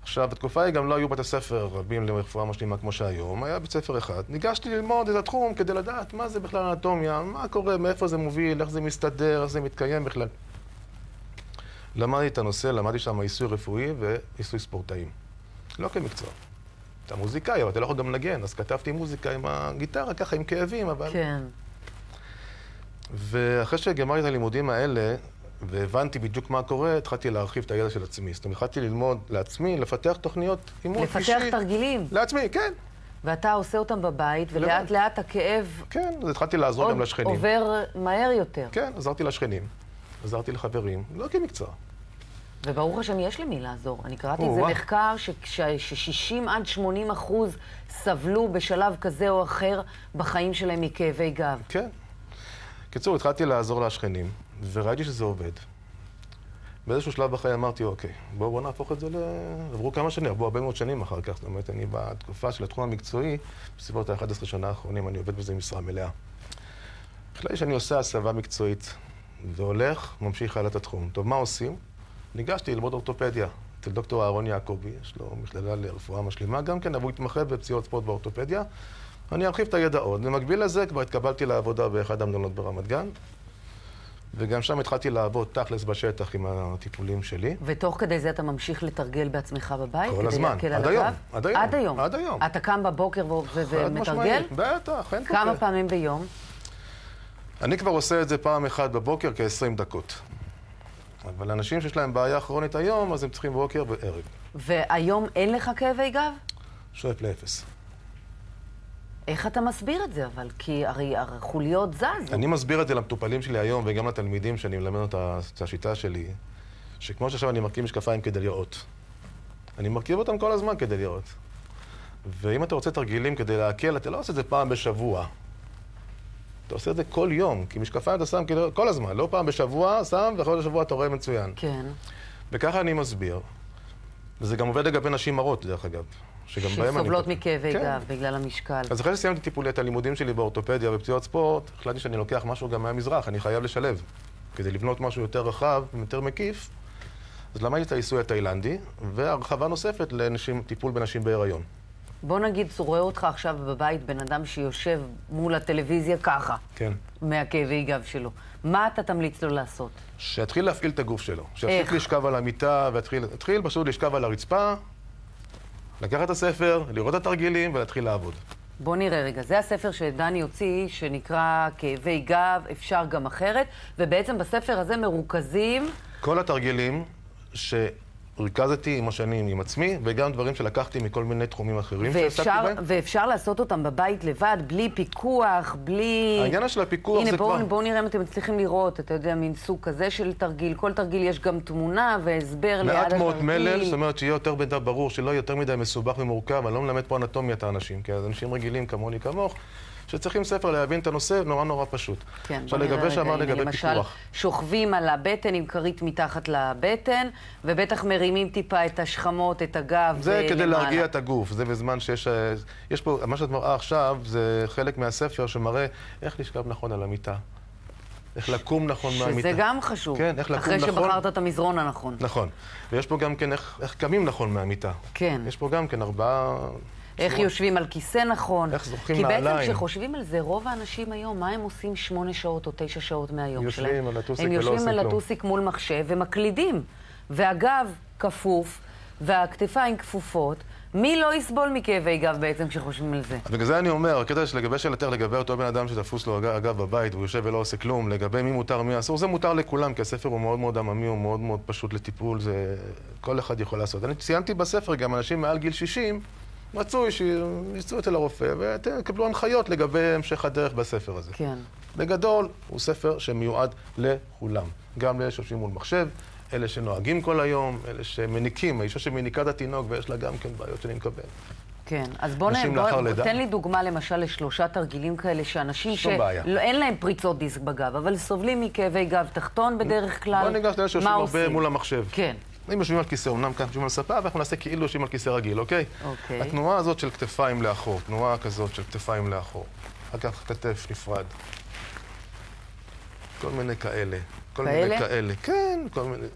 עכשיו, בתקופה היא גם לא היו בתי ספר רבים לרפואה משלימה כמו שהיום, היה בית ספר אחד. ניגשתי ללמוד את התחום כדי לדעת מה זה בכלל אנטומיה, מה קורה, מאיפה זה מוביל, איך זה מסתדר, איך זה מתקיים בכלל. למדתי את הנושא, למדתי שם עיסוי רפואי ועיסוי ספורטאים. לא כמקצוע. אתה מוזיקאי, אבל אתה לא יכול גם לנגן, אז כתבתי מוזיקה עם הגיטרה, ככה עם כאבים, אבל... כן. ואחרי שגמרתי את הלימודים האלה, והבנתי בדיוק מה קורה, התחלתי להרחיב את הידע של עצמי. זאת אומרת, התחלתי ללמוד לעצמי, לפתח תוכניות אימון אישי. לפתח תרגילים. לעצמי, כן. ואתה עושה אותם בבית, ולאט לאט הכאב... כן, אז התחלתי לעזור גם לשכנים. עובר מהר יותר. כן, עזרתי לשכנים, עזרתי לחברים, לא כמקצוע. וברוך השם, יש למי לעזור. אני קראתי איזה מחקר ש-60 עד 80% סבלו בשלב כזה או אחר בחיים שלהם מכאבי גב. כן. קיצור, התחלתי לעזור לשכנים, וראיתי שזה עובד. באיזשהו שלב בחיים אמרתי, אוקיי, בואו נהפוך את זה עברו כמה שנים, עברו הרבה מאוד שנים אחר כך. זאת אומרת, אני בתקופה של התחום המקצועי, בסביבות ה-11 שנה האחרונים, אני עובד בזה משרה מלאה. החלטתי שאני עושה הסבה מקצועית, והולך, ממשיך הלאה את התחום. טוב, מה עושים? ניגשתי ללמוד אורתופדיה אצל דוקטור אהרון יעקבי, יש לו מכללה לרפואה משלימה, גם כן, הוא התמחה בפציעות ספורט באורתופדיה. אני ארחיב את הידע עוד. במקביל לזה כבר התקבלתי לעבודה באחד המלונות ברמת גן, וגם שם התחלתי לעבוד תכלס בשטח עם הטיפולים שלי. ותוך כדי זה אתה ממשיך לתרגל בעצמך בבית? כל הזמן, עד היום. עד היום? עד היום. אתה קם בבוקר ומתרגל? בטח, אין פה כמה פעמים ביום? אני כבר עושה את זה פעם אחת בבוקר כ-20 דקות. אבל אנשים שיש להם בעיה כרונית היום, אז הם צריכים בוקר וערב. והיום אין לך כאבי גב? שואף לאפס. איך אתה מסביר את זה, אבל? כי הרי החוליות זזו. אני מסביר את זה למטופלים שלי היום, וגם לתלמידים שאני מלמד את השיטה שלי, שכמו שעכשיו אני מרכיב משקפיים כדי לראות. אני מרכיב אותם כל הזמן כדי לראות. ואם אתה רוצה תרגילים כדי להקל, אתה לא עושה את זה פעם בשבוע. אתה עושה את זה כל יום, כי משקפיים אתה שם כל הזמן, לא פעם בשבוע, שם, ואחרי השבוע אתה רואה מצוין. כן. וככה אני מסביר. וזה גם עובד לגבי נשים הרות, דרך אגב. שסובלות מכאבי גב בגלל המשקל. אז אחרי שסיימתי טיפולי את הלימודים שלי באורתופדיה ופציעות ספורט, החלטתי שאני לוקח משהו גם מהמזרח, אני חייב לשלב. כדי לבנות משהו יותר רחב ויותר מקיף, אז למדתי את העיסוי התאילנדי, והרחבה נוספת לטיפול בנשים בהיריון. בוא נגיד, רואה אותך עכשיו בבית בן אדם שיושב מול הטלוויזיה ככה. כן. מהכאבי גב שלו. מה אתה תמליץ לו לעשות? שיתחיל להפעיל את הגוף שלו. שיפסיק לשכב על המיטה, ויתחיל פשוט לשכב על הרצפה, לקחת את הספר, לראות את התרגילים ולהתחיל לעבוד. בוא נראה רגע. זה הספר שדני הוציא, שנקרא כאבי גב, אפשר גם אחרת, ובעצם בספר הזה מרוכזים... כל התרגילים ריכזתי עם השנים עם עצמי, וגם דברים שלקחתי מכל מיני תחומים אחרים שעסקתי בהם. ואפשר לעשות אותם בבית לבד, בלי פיקוח, בלי... העניין של הפיקוח זה כבר... הנה, בואו נראה אם אתם מצליחים לראות, אתה יודע, מין סוג כזה של תרגיל. כל תרגיל יש גם תמונה והסבר ליד התרגיל. מעט מאוד מלל, זאת אומרת שיהיה יותר מדי ברור, שלא יותר מדי מסובך ומורכב. אני לא מלמד פה אנטומיית האנשים, כי אנשים רגילים כמוני כמוך, שצריכים ספר להבין את הנושא, נורא פשוט. כן, עכשיו לגבי שאמר לגבי פיקוח. למשל, שוכבים על הבטן עם כרית מתחת לבטן, ובטח מרימים טיפה את השכמות, את הגב. זה כדי להרגיע את הגוף. זה בזמן שיש פה, מה שאת מראה עכשיו, זה חלק מהספר שמראה איך לשכב נכון על המיטה. איך לקום נכון מהמיטה. שזה גם חשוב. כן, איך לקום אחרי נכון. שבחרת את המזרון הנכון. נכון. ויש פה גם כן איך קמים נכון מהמיטה. כן. יש פה גם כן 4... איך יושבים על כיסא נכון. איך זורקים נעליים. כי בעצם כשחושבים על זה, רוב האנשים היום, מה הם עושים 8 שעות או 9 שעות מהיום שלהם? יושבים על הטוסיק הם ולא עושים יושבים כלום. על הטוסיק מול מחשב ומקלידים. והגב כפוף, והכתפיים כפופות. מי לא יסבול מכאבי גב בעצם כשחושבים על זה? בגלל זה אני אומר, הקטע שלגבי שאלתך לגבי אותו בן אדם שתפוס לו הגב בבית והוא יושב ולא עושה כלום, לגבי מי מותר מי אסור, זה מותר לכולם, כי הספר הוא מאוד מאוד עממי, הוא מאוד מאוד פשוט לטיפול, זה כל אחד יכול לעשות. אני ציינתי בספר גם אנשים מעל גיל 60, רצוי שיצאו אצל הרופא ותקבלו הנחיות לגבי המשך הדרך בספר הזה. כן. בגדול, הוא ספר שמיועד לכולם. גם לאלה שיושבים מול מחשב, אלה שנוהגים כל היום, אלה שמניקים, האישה שמניקה את התינוק ויש לה גם כן בעיות שאני מקבל. כן, אז בוא תן לי דוגמה למשל ל3 תרגילים כאלה שאנשים שאין להם פריצות דיסק בגב, אבל סובלים מכאבי גב תחתון בדרך כלל. בוא ניגש לאלה שיושבים הרבה מול המחשב. כן. אם יושבים על כיסא, אמנם כאן יושבים על ספה, ואנחנו נעשה כאילו יושבים על כיסא רגיל, אוקיי? אוקיי. התנועה הזאת של כתפיים לאחור, תנועה כזאת של כתפיים לאחור. אחר כך כתף נפרד. כל מיני כאלה. כל מיני כאלה. כן, כל מיני...